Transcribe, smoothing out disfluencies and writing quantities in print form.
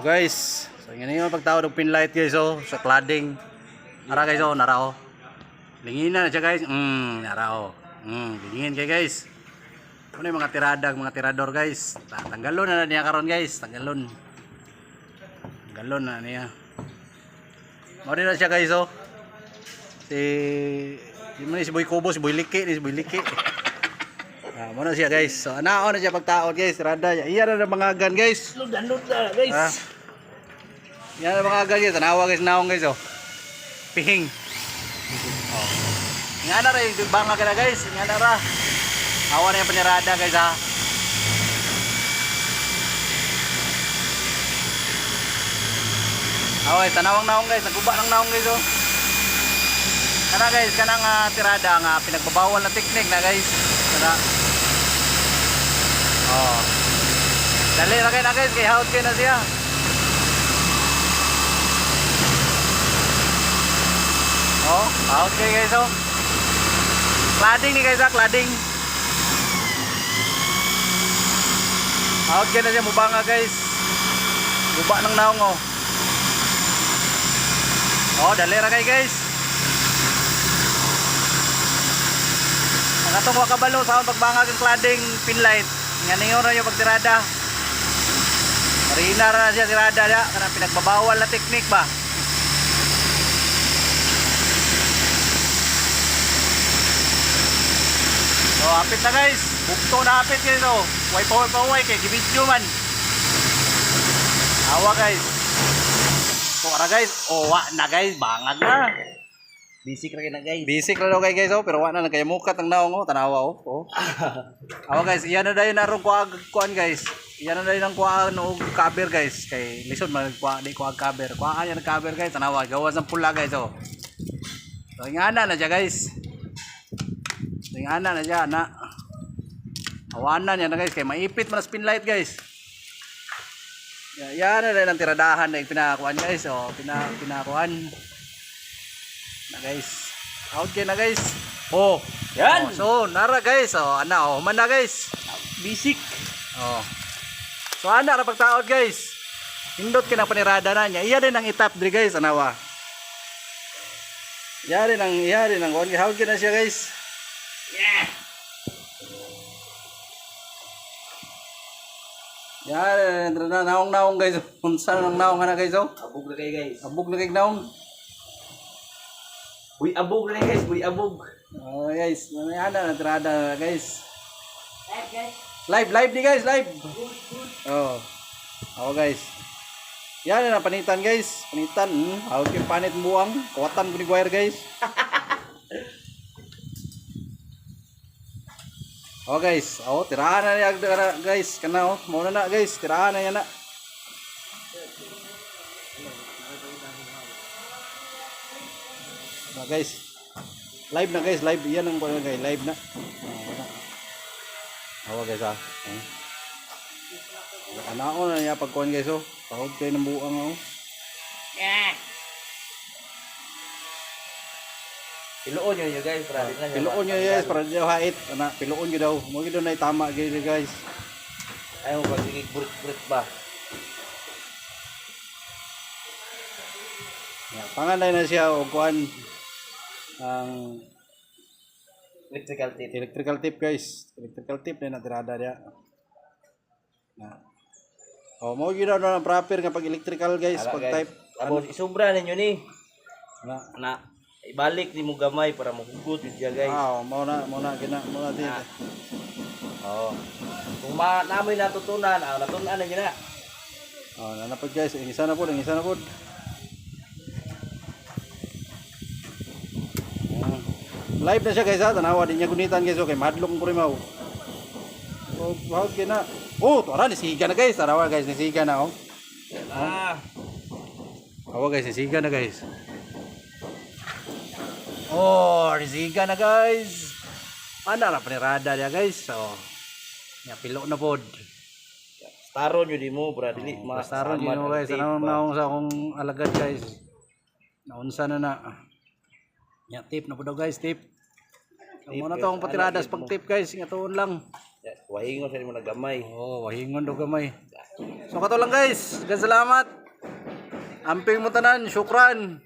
So guys, so ngayon yung pagtawad ng pinlight guys sa cladding. Ara guys narao. Linginan na siya guys. Narao. Lingin kay guys. Ano yung mga tirador guys. Tanggalon na niya karon guys, Tanggalon na niya. Mo din na siya guys si Boy Kubo, si Boy Liki. Mo na siya guys. So anao na siya pagtaod guys, tirada. Iya na mga gan guys. Ludan guys. Yan ang mga gan guys. Tanawa guys naong guys Pihing. Nga na rin, banga ka na guys. Nga na ra. Awa na yung panirada guys guys, tanawang naong guys. Naguba ng naong guys Kana guys, kanang tirada nga pinagbabawal na teknik na guys. Kana. Dali na kayo na guys, kay haut kayo na siya. Haut kayo guys Cladding ni guys cladding. Haut kayo na siya, mubanga guys. Guba ng naong dali na kayo guys. Nakatungwa kabalo sa pagbangag ng cladding pinlight. Nga ninyo na yung pagtirada. Marina na siya tirada niya. Kana pinagbabawal na teknik ba. So hapit na guys. Bukto na hapit guys Way kay gibidyo man. Awa guys. Ara guys. Wa na guys. Bangag na. Bisik ra na guys. Bisik na daw kay guys pero wa na kay mukat ang naong tanawa Awa guys, iyan na dayon narong kuan guys. Iyan na dayon ang kuan og cover guys kay lisod man kuan di kuan cover. Kuan yan cover guys tanawa gawas ng pula guys So ingana na siya guys. Ingana na siya na. Awanan yan na guys kay maipit man spin light guys. Yan na dayon ang tiradahan na pinakuan guys pinakuan na guys. Out kayo na guys. Yan. So nara guys. Man na guys. Bisik. So ana ra pagtaod guys. Hindot ka ng panirada na niya. Iya din ang itap diri guys anawa. Iya din ang kuan. How na siya guys. Yeah. Yan na naong guys. Unsa nang naong na guys Abog na kayo guys. Abog na kay naong. Uy abog na guys, Guys, ana na tirada guys. Live Live di guys, live. Guys. Yan na panitan guys. Panitan. Yung panit buang. Kawatan ko ni wire guys. Guys. Tirahan na niya guys. Kana muna na guys. Tirahan na yan na. Guys. Live na guys, live. Yan ang kuno guys, live na. Guys Anao na niya pagkuhan guys Pahod kayo ng buang Yeah. Piloon nyo guys, Piloon nyo guys, para di daw hait. Piloon nyo daw. Huwag nyo na itama guys. Ayaw mo pagsigig burit ba? Panganay na siya o kuhan ang electrical tip guys. Electrical tip na natirada niya. Mo gina na proper nga pag electrical guys, pag type. Tapos isubra ninyo ni. Na ibalik ni mo gamay para mahugot siya guys. Muna din. Kung namoy natutunan, natunan na niya na. Nanapod guys, ingisa na po. Live na siya guys tanawa din niya gunitan guys kay madlong ko rin mau. Hawag kina. Tara nisiga na guys. Tarawa guys nisiga na guys nisiga na guys. Nisiga na guys. Ana ra panirada dia guys. Nya pilo na pod. Staron yun di mo bra dili Staron yun mo guys. Naong sa akong alagad guys. Naunsa na. Nya tip na po daw guys, tip. Amo na to ang patiradas pag tip guys, ingatoon lang. Wahingon sa mo nagamay. Oh, wahingon do gamay. So kato lang guys, salamat. Amping mo tanan, syukran.